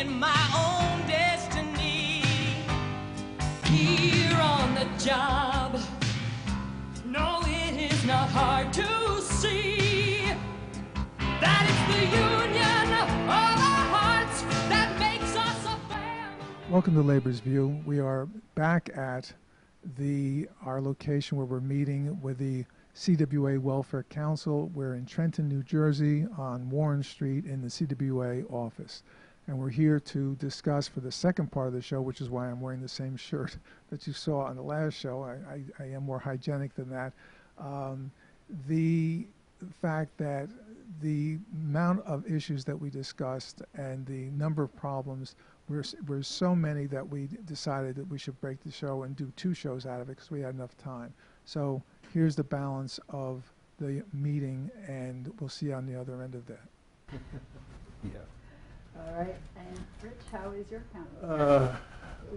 in my own destiny. Here on the job, no, it is not hard to see that it's the union of our hearts that makes us a family. Welcome to Labor's View. We are back at our location where we're meeting with the CWA Welfare Council. We're in Trenton, New Jersey on Warren Street in the CWA office. And we're here to discuss for the second part of the show, which is why I'm wearing the same shirt that you saw on the last show. I am more hygienic than that. The fact that the amount of issues that we discussed and the number of problems were so many that we decided that we should break the show and do 2 shows out of it because we had enough time. So here's the balance of the meeting, and we'll see you on the other end of that. Yeah. All right, and Rich, how is your county?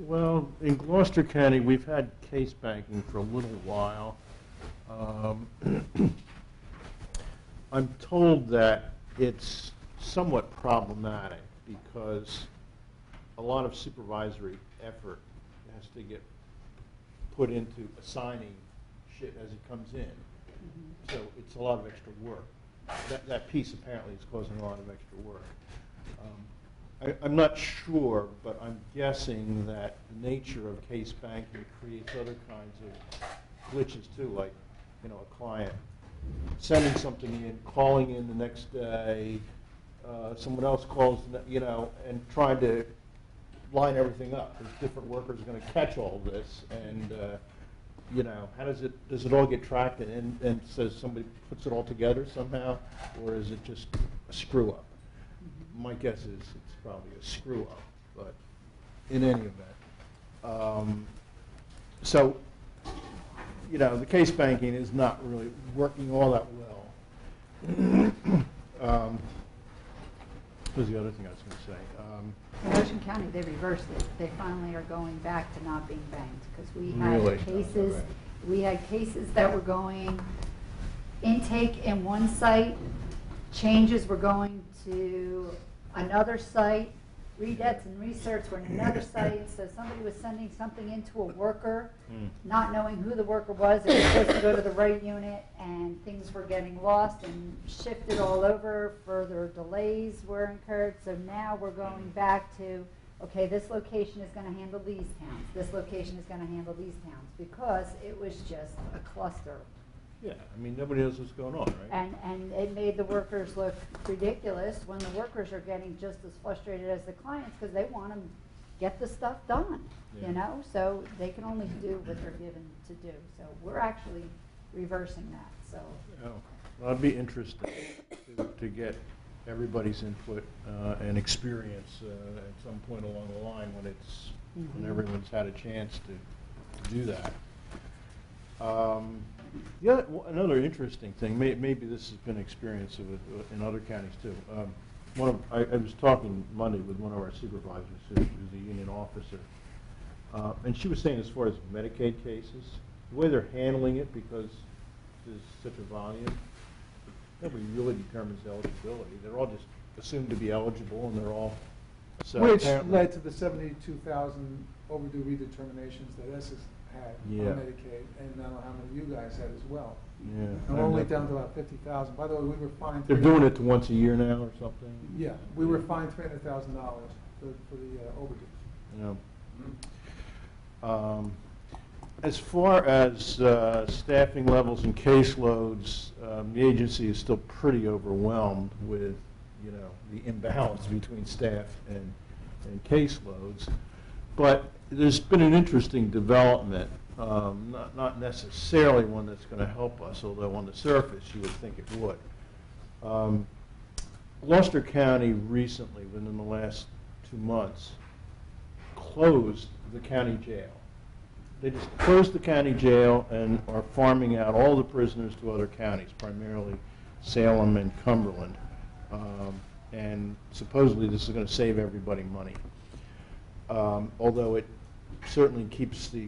Well, in Gloucester County, we've had case banking for a little while. I'm told that it's somewhat problematic because a lot of supervisory effort has to get put into assigning shit as it comes in. Mm-hmm. So it's a lot of extra work. That piece apparently is causing a lot of extra work. I'm not sure, but I'm guessing that the nature of case banking creates other kinds of glitches too, like, you know, a client sending something in, calling in the next day, someone else calls, you know, and trying to line everything up. There's different workers going to catch all this, and you know, how does it all get tracked and says somebody puts it all together somehow, or is it just a screw up? My guess is it's probably a screw up, but in any event, so you know, the case banking is not really working all that well. What was the other thing I was going to say? In Ocean County, they reversed it. They finally are going back to not being banked because we had Really? cases. Right. We had cases that were going intake in one site, changes were going to another site, redebts and research were in another site. So somebody was sending something into a worker, not knowing who the worker was. It was supposed to go to the right unit, and things were getting lost and shifted all over. Further delays were incurred. So now we're going back to, okay, this location is going to handle these towns. This location is going to handle these towns, because it was just a cluster. Yeah, I mean, nobody knows what's going on, right? And it made the workers look ridiculous when the workers are getting just as frustrated as the clients because they want to get the stuff done, Yeah. you know? So they can only do what they're given to do. So we're actually reversing that. So Oh, well, I'd be interested to get everybody's input and experience at some point along the line when everyone's had a chance to do that. Another interesting thing, maybe this has been experienced in other counties too. I was talking Monday with one of our supervisors, who's a union officer, and she was saying, as far as MedicAid cases, the way they're handling it, because there's such a volume, nobody really determines eligibility. They're all just assumed to be eligible, and they're all so Which led to the 72,000 overdue redeterminations that Essex had on Medicaid, and I don't know how many you guys had as well. Yeah. And we're only down to about 50,000. By the way, we were fined. They're doing it to once a year now or something? Yeah, we were fined $300,000 for the overdue. Yeah. As far as staffing levels and caseloads, the agency is still pretty overwhelmed with, you know, the imbalance between staff and caseloads. But there's been an interesting development, not necessarily one that's going to help us, although on the surface you would think it would. Gloucester County recently, within the last 2 months, closed the county jail. They just closed the county jail and are farming out all the prisoners to other counties, primarily Salem and Cumberland. And supposedly this is going to save everybody money. Although it certainly keeps the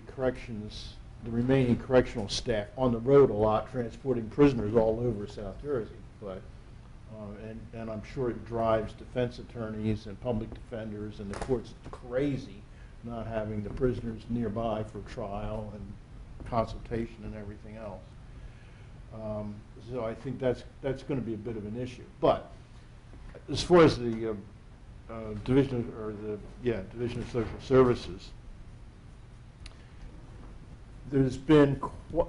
remaining correctional staff on the road a lot, transporting prisoners all over South Jersey. But And I'm sure it drives defense attorneys and public defenders and the courts crazy not having the prisoners nearby for trial and consultation and everything else. So I think that's going to be a bit of an issue. But as far as the Division of Social Services, there's been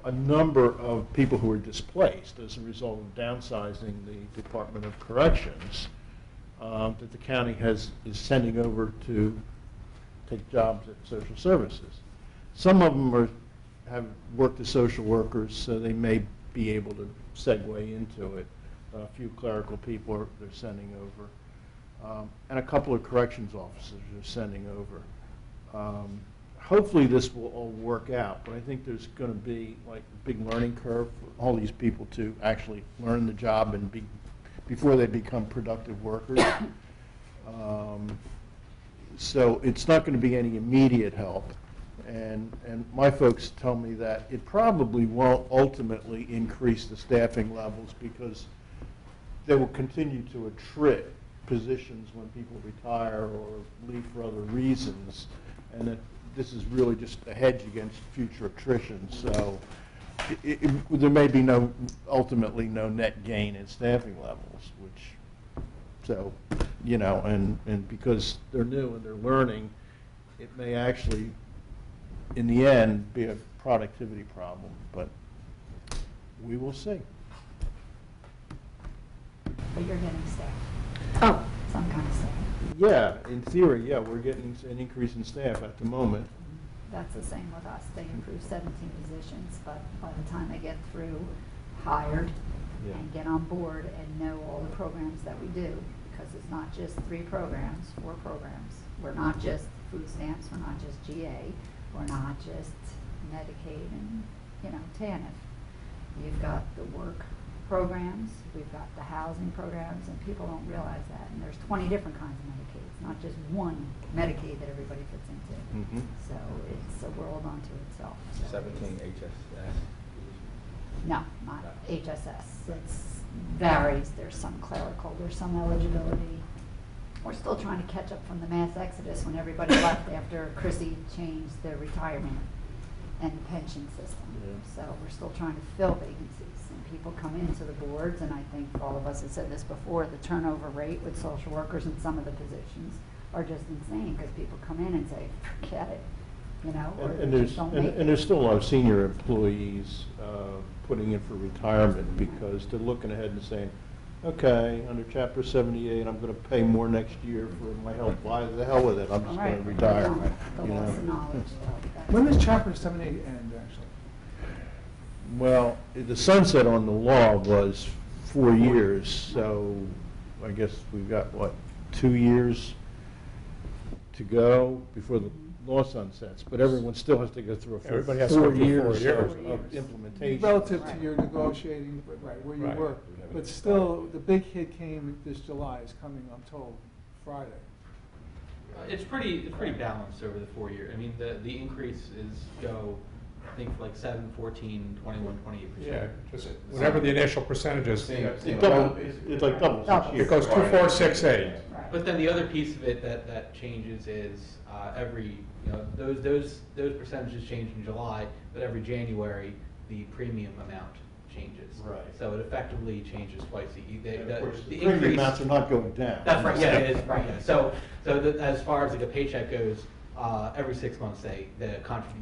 a number of people who are displaced as a result of downsizing the Department of Corrections that the county is sending over to take jobs at social services. Some of them have worked as social workers, so they may be able to segue into it. A few clerical people they're sending over. And a couple of corrections officers are sending over. Hopefully this will all work out, but I think there's going to be like a big learning curve for all these people to actually learn the job and before they become productive workers. So it's not going to be any immediate help. And my folks tell me that it probably won't ultimately increase the staffing levels because they will continue to attrit positions when people retire or leave for other reasons. And that this is really just a hedge against future attrition. So there may be ultimately no net gain in staffing levels, so, you know, and because they're new and they're learning, it may actually, in the end, be a productivity problem, but we will see. But you're getting staff. Oh, some kind of staff. Yeah, in theory, yeah, we're getting an increase in staff at the moment. That's the same with us. They improved 17 positions, but by the time they get through hired and get on board and know all the programs that we do, because it's not just 3 programs, 4 programs. We're not just food stamps, we're not just GA, we're not just MedicAid and, you know, TANF. You've got the work programs, we've got the housing programs, and people don't realize that. And there's 20 different kinds of Medicaid, not just one Medicaid that everybody fits into. Mm-hmm. So it's a world unto itself. So 17 HSS? No, not HSS. It varies. There's some clerical, there's some eligibility. We're still trying to catch up from the mass exodus when everybody left after Chrissy changed the retirement and the pension system. Yeah. So we're still trying to fill vacancies. And people come into the boards, and I think all of us have said this before, the turnover rate with social workers in some of the positions are just insane because people come in and say, forget it, you know, or And just don't make it. there's still a lot of senior employees putting in for retirement because they're looking ahead and saying, okay, under Chapter 78, I'm going to pay more next year for my health. Why the hell with it? I'm just going to retire. The You loss know? of knowledge. When does Chapter 78 end, actually? Well, the sunset on the law was 4 years, so I guess we've got, what, 2 years to go before the law sunsets, but everyone still has to go through a Everybody has to go 4 through 4 years years. of implementation. Relative to your negotiating, right, where you Right. were. But still, the big hit came this July, is coming, I'm told, Friday. It's pretty balanced over the 4 years. I mean, the increases go, I think, for like 7, 14, 21, 28%. Yeah, just whatever the initial percentages. It's like double each year. It goes 2, 4, 6, 8. But then the other piece of it that changes is those percentages change in July, but every January the premium amount changes. Right. So it effectively changes twice a year. Of course, the increase premium amounts are not going down. That's right. Yeah, it is right. Yeah. So as far as like a paycheck goes, every 6 months, the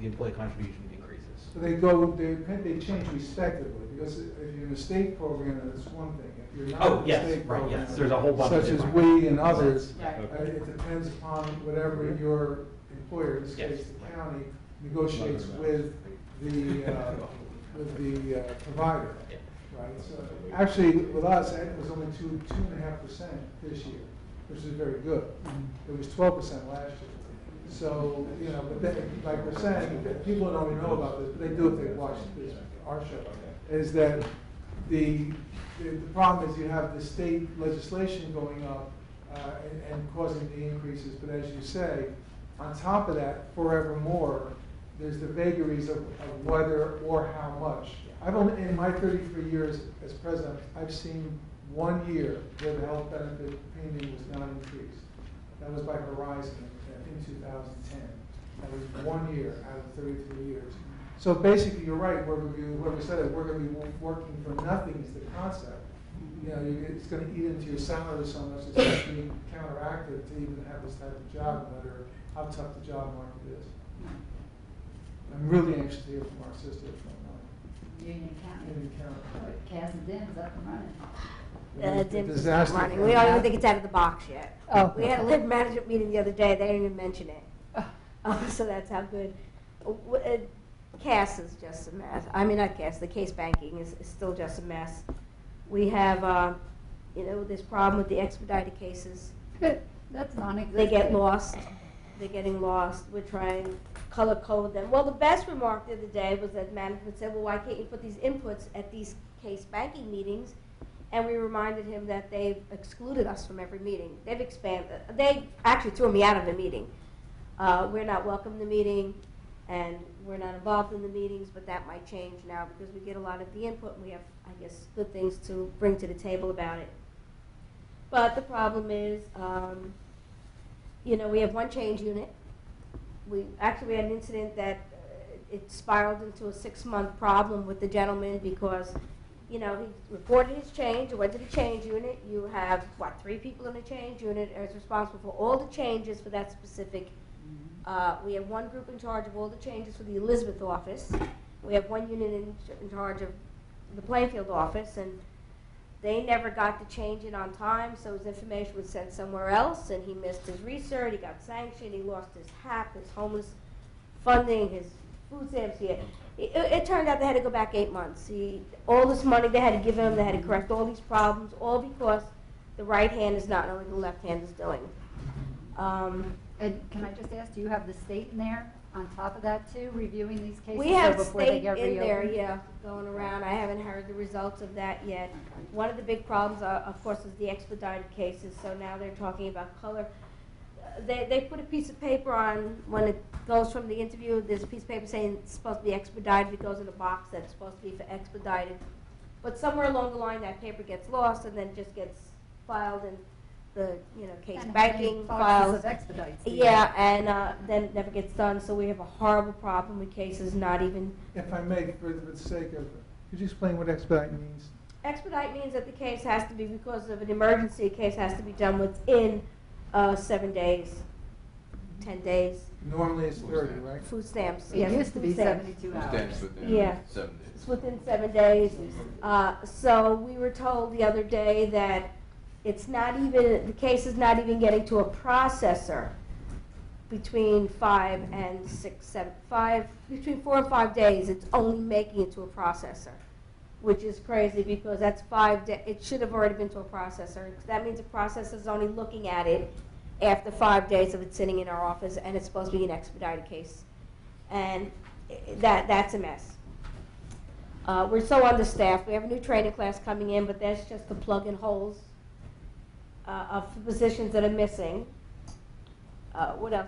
employee contribution increases. So they change respectively, because if you're in a state program, that's one thing. If you're not in a state program, yes. There's a whole bunch such of as different- we and others, Right. it depends upon whatever your employer, in this Yes. case the county, negotiates with the provider. Yeah. Right. So actually, with us, it was only 2.5% this year, which is very good. It was 12% last year. So, you know, but then, like we're saying, people don't even know about this, but they do if they watch our show, is that the problem is you have the state legislation going up and causing the increases, but as you say, on top of that, forevermore, there's the vagaries of whether or how much. I've only, in my 33 years as president, I've seen 1 year where the health benefit premium was not increased. That was by Horizon in 2010. That was 1 year out of 33 years. So basically, you're right, whoever said it, we're going to be working for nothing is the concept. You know, it's going to eat into your salary so much it's going to be counteractive to even have this type of job, no matter how tough the job market is. I'm really anxious to hear from our sister from Union County. Union County. Cass and Dim's up and running. DIMS is not Disaster running. fund. We don't even think it's out of the box yet. Oh. We had a live management meeting the other day. They didn't even mention it. So that's how good. Cass is just a mess. I mean, not Cass. The case banking is still just a mess. We have, this problem with the expedited cases. That's non-existent. They get lost. They're getting lost. We're trying to color code them. Well, the best remark the other day was that management said, well, why can't you put these inputs at these case banking meetings? And we reminded him that they've excluded us from every meeting. They've expanded. They actually threw me out of the meeting. We're not welcome in the meeting, and we're not involved in the meetings, but that might change now because we get a lot of the input, and we have, I guess, good things to bring to the table about it. But the problem is, we have one change unit. We had an incident that it spiraled into a 6-month problem with the gentleman because, he reported his change, went to the change unit. You have, 3 people in the change unit as responsible for all the changes for that specific. We have one group in charge of all the changes for the Elizabeth office. We have one unit in charge of the Plainfield office, and they never got the change in on time, so his information was sent somewhere else, and he missed his recert, he got sanctioned, he lost his HAP, his homeless funding, his food stamps. It turned out they had to go back 8 months. All this money they had to give him, they had to correct all these problems, all because the right hand is not knowing what the left hand is doing. And can I just ask, do you have the state in there on top of that too, reviewing these cases? We have before they state get in there, reopened? yeah, going around. I haven't heard the results of that yet. One of the big problems, of course, is the expedited cases. So now they're talking about color. They put a piece of paper on when it goes from the interview. There's a piece of paper saying it's supposed to be expedited. It goes in a box that's supposed to be for expedited. But somewhere along the line, that paper gets lost and then just gets filed in the case And banking boxes files. of expedites. Yeah, and then it never gets done. So we have a horrible problem with cases not even. If I may, for the sake of, could you explain what expedite means? Expedite means that the case has to be, because of an emergency, a case has to be done within 7 days, 10 days. Normally it's 30, right? Food stamps. It yes, used to food be stamps. 72 Stamps hours. within Yeah. 7 days. It's within 7 days. So we were told the other day that it's not even, the case is not even getting to a processor between 5 and 6, 7, 5, between 4 and 5 days. It's only making it to a processor, which is crazy because that's 5 days. It should have already been to a processor. That means a processor is only looking at it after 5 days of it sitting in our office, and it's supposed to be an expedited case. And that's a mess. We're so understaffed. We have a new training class coming in, but that's just to plug in holes of positions that are missing. What else?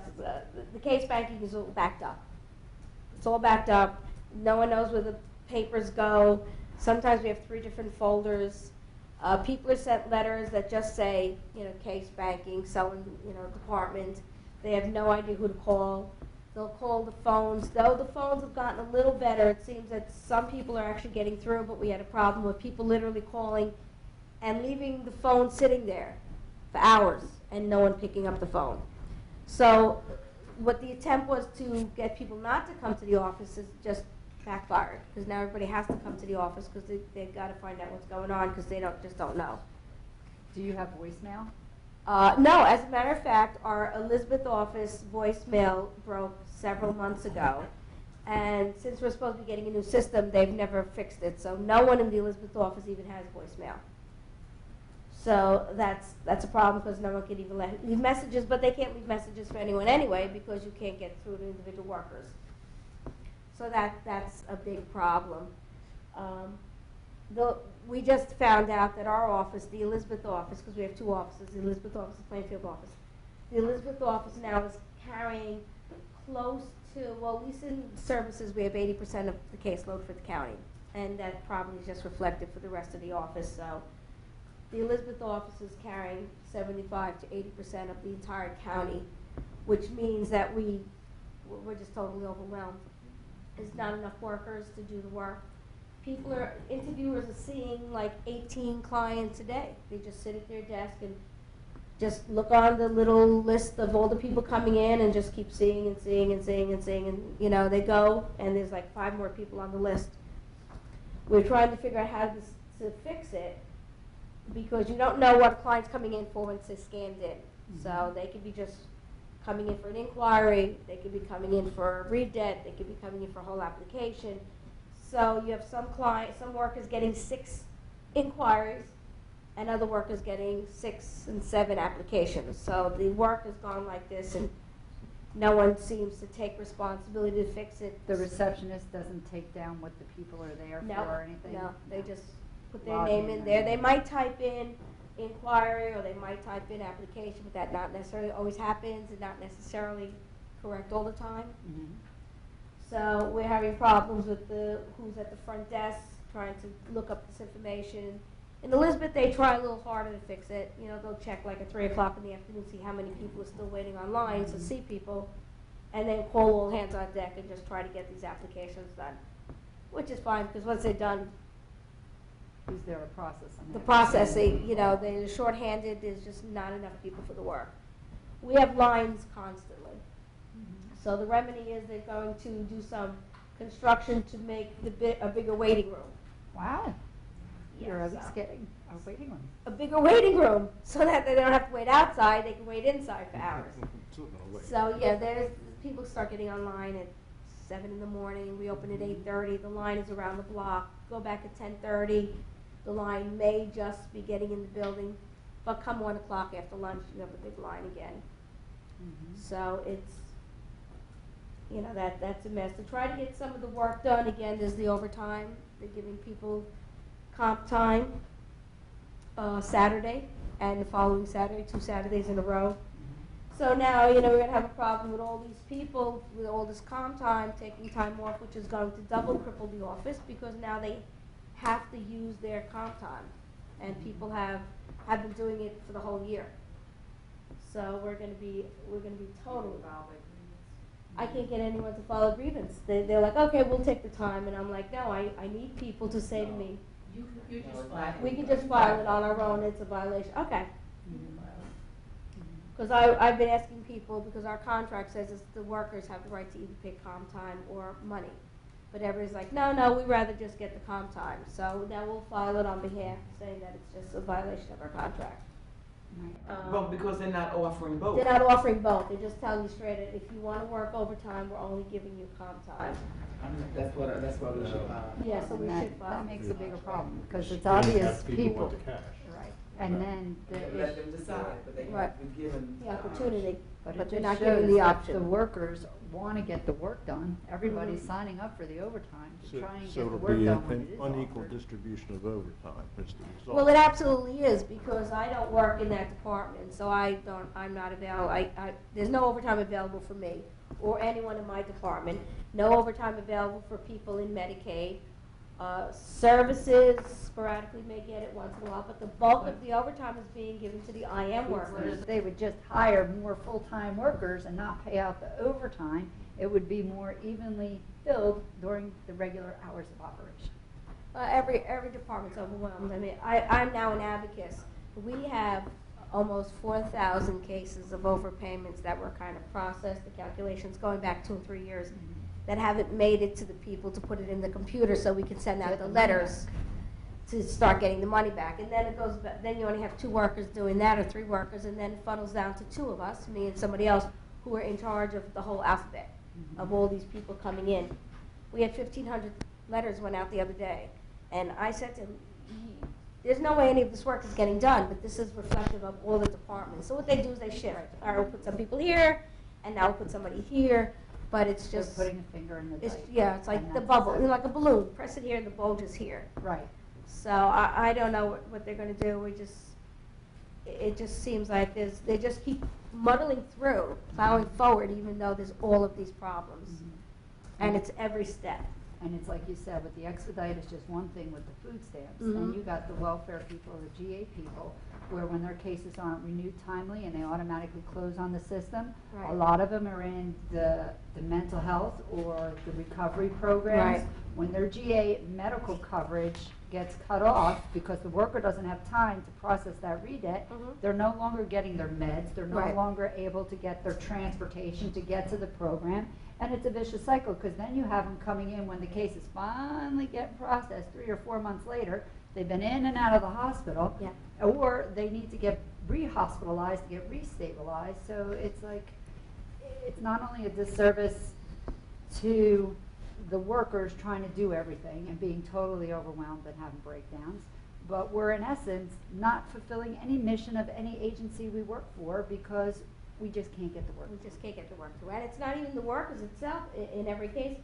The case banking is all backed up. It's all backed up. No one knows where the papers go. Sometimes we have 3 different folders. People are sent letters that just say, case banking, department. They have no idea who to call. They'll call the phones. Though the phones have gotten a little better, it seems that some people are actually getting through, but we had a problem with people literally calling and leaving the phone sitting there for hours and no one picking up the phone. So what the attempt was to get people not to come to the office is just backfired, because now everybody has to come to the office because they've got to find out what's going on because they just don't know. Do you have voicemail? No, as a matter of fact, our Elizabeth office voicemail broke several months ago, and since we're supposed to be getting a new system, they've never fixed it, so no one in the Elizabeth office even has voicemail. So that's a problem because no one can even leave messages, but they can't leave messages for anyone anyway because you can't get through to individual workers. So that's a big problem. We just found out that our office, the Elizabeth office, because we have 2 offices, the Elizabeth office and Plainfield office, the Elizabeth office now is carrying close to, well, at least in services, we have 80% of the caseload for the county. And that probably is just reflected for the rest of the office. So the Elizabeth office is carrying 75 to 80% of the entire county, which means that we're just totally overwhelmed. There's not enough workers to do the work. Interviewers are seeing like 18 clients a day. They just sit at their desk and just look on the little list of all the people coming in and just keep seeing and seeing and seeing and seeing, and you know, they go and there's like 5 more people on the list. We're trying to figure out how to fix it, because you don't know what a client's coming in for once they're scanned in. So they could be just coming in for an inquiry, they could be coming in for a redebt, they could be coming in for a whole application. So you have some workers getting 6 inquiries, and other workers getting 6 and 7 applications. So the work has gone like this, and no one seems to take responsibility to fix it. The receptionist doesn't take down what the people are there for or anything? No, they just put their name in there. They might type in inquiry or they might type in application, but that not necessarily always happens and not necessarily correct all the time. Mm-hmm. So we're having problems with who's at the front desk trying to look up this information. In Elizabeth, they try a little harder to fix it. You know, they'll check like at 3 o'clock in the afternoon, see how many people are still waiting online to see people, and then call all hands on deck and just try to get these applications done, which is fine, because once they're done, Is there a process on the that? processing, you know, they're shorthanded, there's just not enough people for the work. We have lines constantly. So the remedy is they're going to do some construction to make a bigger waiting room. Wow. You're at Yeah, least so getting a waiting room. a bigger waiting room, so that they don't have to wait outside, they can wait inside for hours. So yeah, people start getting online at 7 in the morning, we open at 8:30, the line is around the block, go back at 10:30, the line may just be getting in the building, but come 1 o'clock after lunch, you have a big line again. So it's, you know, that's a mess. To try to get some of the work done, again, there's the overtime, they're giving people comp time Saturday and the following Saturday, 2 Saturdays in a row. So now, you know, we're going to have a problem with all these people, with all this comp time, taking time off, which is going to double cripple the office, because now they have to use their comp time. And people have been doing it for the whole year. So we're going to be totally involved. I can't get anyone to file a grievance. They're like, okay, we'll take the time. And I'm like, no, I need people to say to me, You just file it. we can just file it on our own, it's a violation. Okay. Because I've been asking people, because our contract says the workers have the right to either pay comp time or money. But everybody's like, no, we'd rather just get the comp time. So now we'll file it on behalf, saying that it's just a violation of our contract. Well, because they're not offering both. They're not offering both. They're just telling you straight that if you want to work overtime, we're only giving you comp time. That's what we should file. Yeah, so we And should file. that makes a bigger problem, because it's Then you obvious have people people. want the cash. Right. And then Let them decide, but they Right. have been given. The opportunity, But but it they're just not giving shows the that option. the workers want to get the work done. Everybody's Mhm. signing up for the overtime to So try and so get the it'll work be done when an it is unequal offered. distribution of overtime is the result. Well, it absolutely is, because I don't work in that department, so I'm not available. There's no overtime available for me or anyone in my department. No overtime available for people in MedicAid. Services sporadically may get it once in a while, but the bulk of the overtime is being given to the IM workers. If they would just hire more full-time workers and not pay out the overtime, it would be more evenly filled during the regular hours of operation. Every department's overwhelmed. I mean, I'm now an advocate. We have almost 4,000 cases of overpayments that were kind of processed, the calculations going back 2 and 3 years, that haven't made it to the people to put it in the computer so we can send out Get the the money letters to start getting the money back. And then it goes back, then you only have 2 workers doing that, or 3 workers, and then it funnels down to 2 of us, me and somebody else, who are in charge of the whole alphabet of all these people coming in. We had 1,500 letters went out the other day, and I said to him, there's no way any of this work is getting done, but this is reflective of all the departments. So what they do is they shift. All right, we'll put some people here, and now we'll put somebody here, but it's Just just, putting a finger in the it's, dike. yeah, it's like And the that's bubble, it. you know, like a balloon. Press it here, and the bulge is here. Right. So I don't know what they're going to do. It just seems like they just keep muddling through, plowing forward, even though there's all of these problems. And it's every step. And it's like you said, with the expedite, it's just one thing with the food stamps. And you got the welfare people, the GA people, where when their cases aren't renewed timely and they automatically close on the system, Right. a lot of them are in the mental health or the recovery programs. Right. When their GA medical coverage gets cut off because the worker doesn't have time to process that redebt, they're no longer getting their meds, they're no Right. longer able to get their transportation to get to the program. And it's a vicious cycle, because then you have them coming in when the cases finally get processed 3 or 4 months later. They've been in and out of the hospital, Yeah. or they need to get re-hospitalized to get re-stabilized. So it's like, it's not only a disservice to the workers trying to do everything and being totally overwhelmed and having breakdowns, but we're in essence not fulfilling any mission of any agency we work for, because we just can't get the work. We just can't get the work through. And it's not even the workers itself. In every case,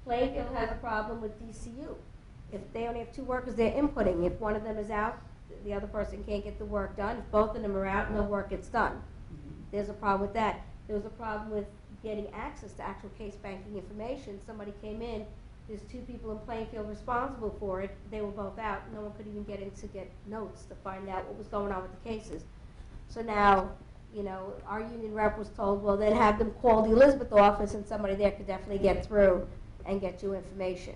Plainfield has a problem with DCU. If they only have 2 workers, they're inputting. If one of them is out, the other person can't get the work done. If both of them are out, no work gets done. There's a problem with that. There's a problem with getting access to actual case banking information. Somebody came in, there's 2 people in Plainfield responsible for it. They were both out. No one could even get in to get notes to find out what was going on with the cases. So now, you know, our union rep was told, well, then have them call the Elizabeth office and somebody there could definitely get through and get you information.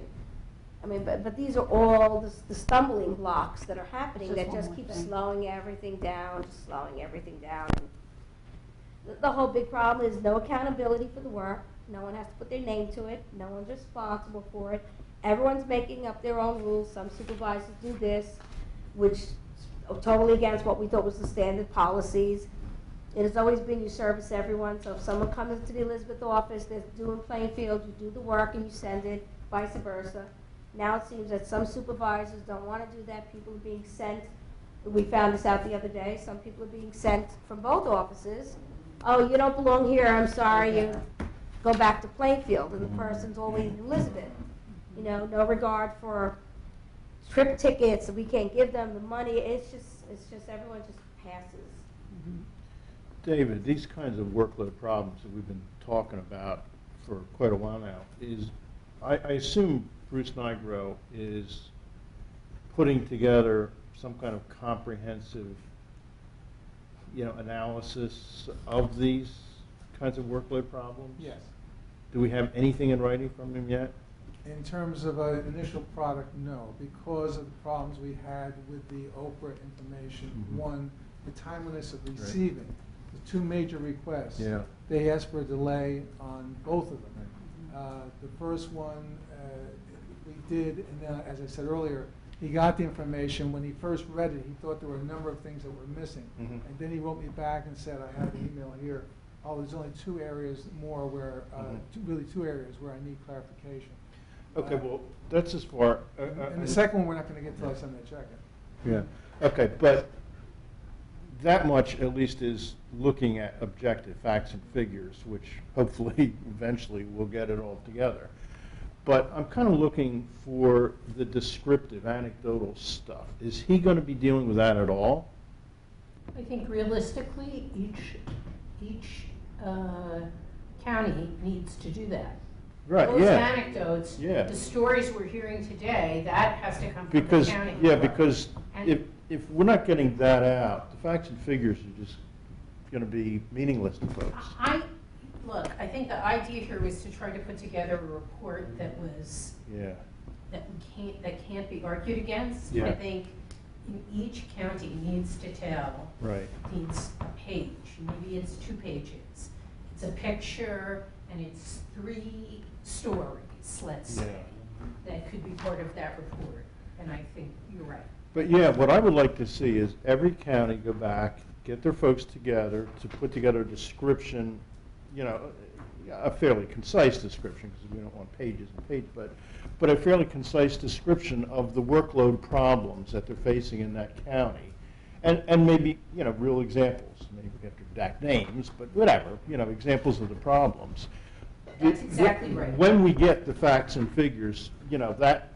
I mean, but these are all the stumbling blocks that are happening It's just that one just more keep thing. slowing everything down, slowing everything down. And the whole big problem is no accountability for the work. No one has to put their name to it. No one's responsible for it. Everyone's making up their own rules. Some supervisors do this, which is totally against what we thought was the standard policies. It has always been you service everyone, so if someone comes into the Elizabeth office, they're doing Plainfield, you do the work and you send it, vice versa. Now it seems that some supervisors don't want to do that. People are being sent, we found this out the other day, some people are being sent from both offices. Oh, you don't belong here, I'm sorry, you go back to Plainfield, and the person's always in Elizabeth. You know, no regard for trip tickets, we can't give them the money, it's just everyone just passes. David, these kinds of workload problems that we've been talking about for quite a while now, I assume Bruce Nigro is putting together some kind of comprehensive, analysis of these kinds of workload problems? Yes. Do we have anything in writing from him yet? In terms of an initial product, no, because of the problems we had with the Oprah information. Mhm. One, the timeliness of receiving the 2 major requests. Yeah. They asked for a delay on both of them. The first one we did, and then, as I said earlier, he got the information. When he first read it, he thought there were a number of things that were missing. Mhm. And then he wrote me back and said, I have the email here. Oh, there's only 2 areas more where, really 2 areas where I need clarification. Okay, well, that's as far. And the second one, we're not going to get till I send that check in. Yeah, okay, but that much at least is looking at objective facts and figures, which hopefully eventually we'll get it all together. But I'm kind of looking for the descriptive, anecdotal stuff. Is he going to be dealing with that at all? I think realistically, each county needs to do that. Right, Those yeah. anecdotes, Yeah. the stories we're hearing today, that has to come from Because, the county. yeah, because And- if we're not getting that out, the facts and figures are just going to be meaningless to folks. Look, I think the idea here was to try to put together a report that was, Yeah. that can't be argued against. Yeah. I think each county needs to tell, Right. needs a page, maybe it's 2 pages. It's a picture and it's 3 stories, let's say, that could be part of that report. And I think you're right. But yeah, what I would like to see is every county go back, get their folks together to put together a description, a fairly concise description, because we don't want pages and pages, but a fairly concise description of the workload problems that they're facing in that county. And maybe, real examples. Maybe we have to redact names, but whatever, examples of the problems. That's exactly right. When we get the facts and figures, that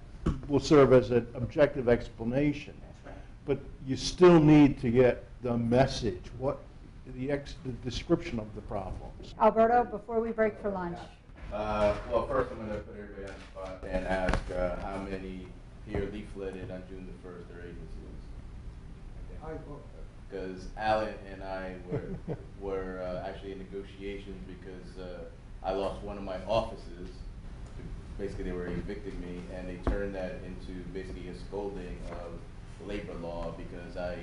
will serve as an objective explanation. That's right. But you still need to get the message, the description of the problems. Alberto, before we break for lunch, Well, first I'm going to put everybody on the spot and ask how many here leafleted on June the 1st their agencies. Because Alan and I were actually in negotiations because I lost one of my offices. Basically, they were evicting me, and they turned that into basically a scolding of labor law because I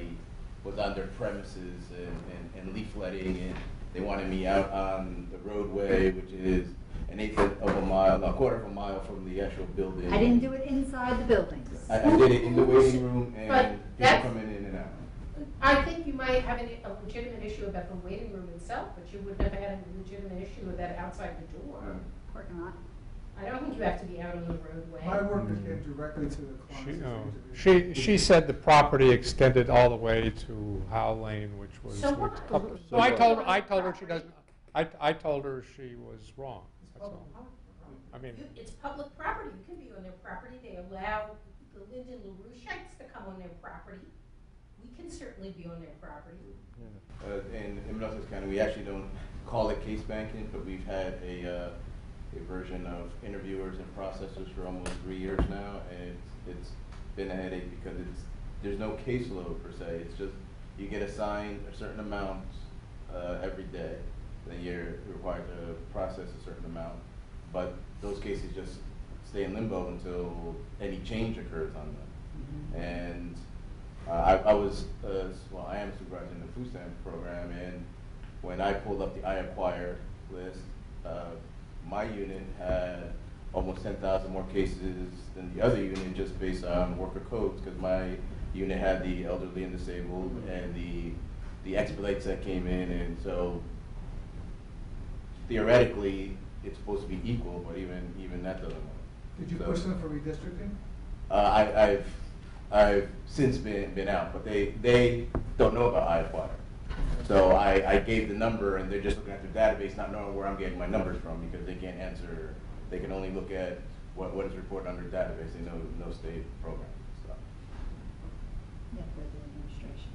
was on their premises and leafletting, and they wanted me out on the roadway, which is an eighth of a mile, no, a quarter of a mile from the actual building. I didn't do it inside the buildings. I did it in the waiting room, and But people that's- coming in and out. I think you might have a legitimate issue about the waiting room itself, but you wouldn't have had a legitimate issue with that outside the door. Parking lot. I don't think you have to be out on the roadway. My workers came directly to the client. She said the property extended all the way to Howe Lane, which was. So what? So I told her she doesn't. I told her she was wrong. That's all. I mean, It's public property. You can be on their property. They allow the Lyndon LaRouchites to come on their property. We can certainly be on their property. In Middlesex County, we actually don't call it case banking, but we've had a version of interviewers and processors for almost 3 years now, and it's been a headache because there's no caseload per se. It's just you get assigned a certain amount every day, then you're required to process a certain amount, but those cases just stay in limbo until any change occurs on them. And I am a supervisor in the food stamp program, and when I pulled up the I acquire list, my unit had almost 10,000 more cases than the other unit just based on worker codes, because my unit had the elderly and disabled and the expedites that came in, and so theoretically it's supposed to be equal, but even that doesn't work. Did you push them for redistricting? I've since been out, but they don't know about I acquire. So I gave the number, and they're just looking at their database, not knowing where I'm getting my numbers from, because they can't answer. They can only look at what is reported on their database. They know no state program stuff. Yeah, for the administration.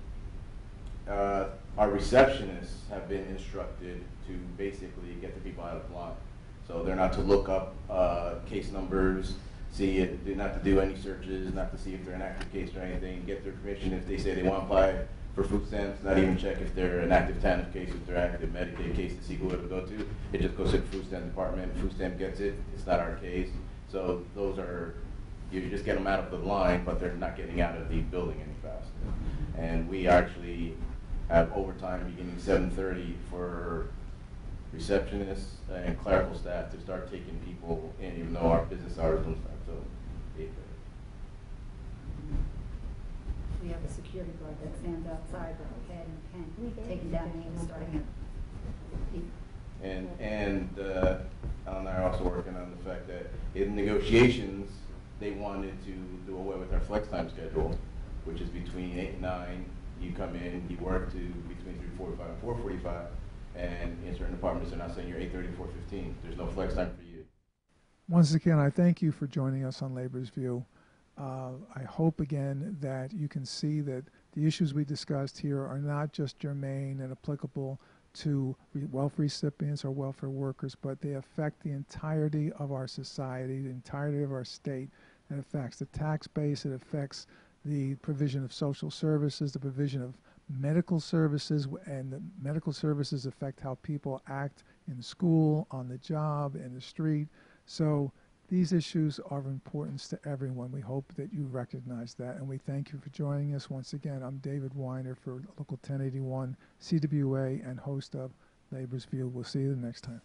Our receptionists have been instructed to basically get the people out of line. So they're not to look up case numbers, not to do any searches, not to see if they're an active case or anything, get their permission if they say they want to apply for food stamps, not even check if they're an active TANF case, if they're active MedicAid case to see who it would go to. It just goes to the food stamp department, food stamp gets it, it's not our case. So those are, you just get them out of the line, but they're not getting out of the building any faster. And we actually have overtime beginning 7:30 for receptionists and clerical staff to start taking people in, even though our business hours don't start till 8:30. We have a security guard that stands outside with a pad and pen, taking down names, starting at 8. And Alan and I are also working on the fact that in negotiations, they wanted to do away with our flex time schedule, which is between 8 and 9. You come in, you work to between 3:45 and 4:45, and in certain departments, they're not saying you're 8:30 to 4:15. There's no flex time for you. Once again, I thank you for joining us on Labor's View. I hope again that you can see that the issues we discussed here are not just germane and applicable to welfare recipients or welfare workers, but they affect the entirety of our society, the entirety of our state. It affects the tax base, it affects the provision of social services, the provision of medical services, and the medical services affect how people act in school, on the job, in the street. So these issues are of importance to everyone. We hope that you recognize that, and we thank you for joining us. Once again, I'm David Weiner for Local 1081, CWA, and host of Labor's View. We'll see you the next time.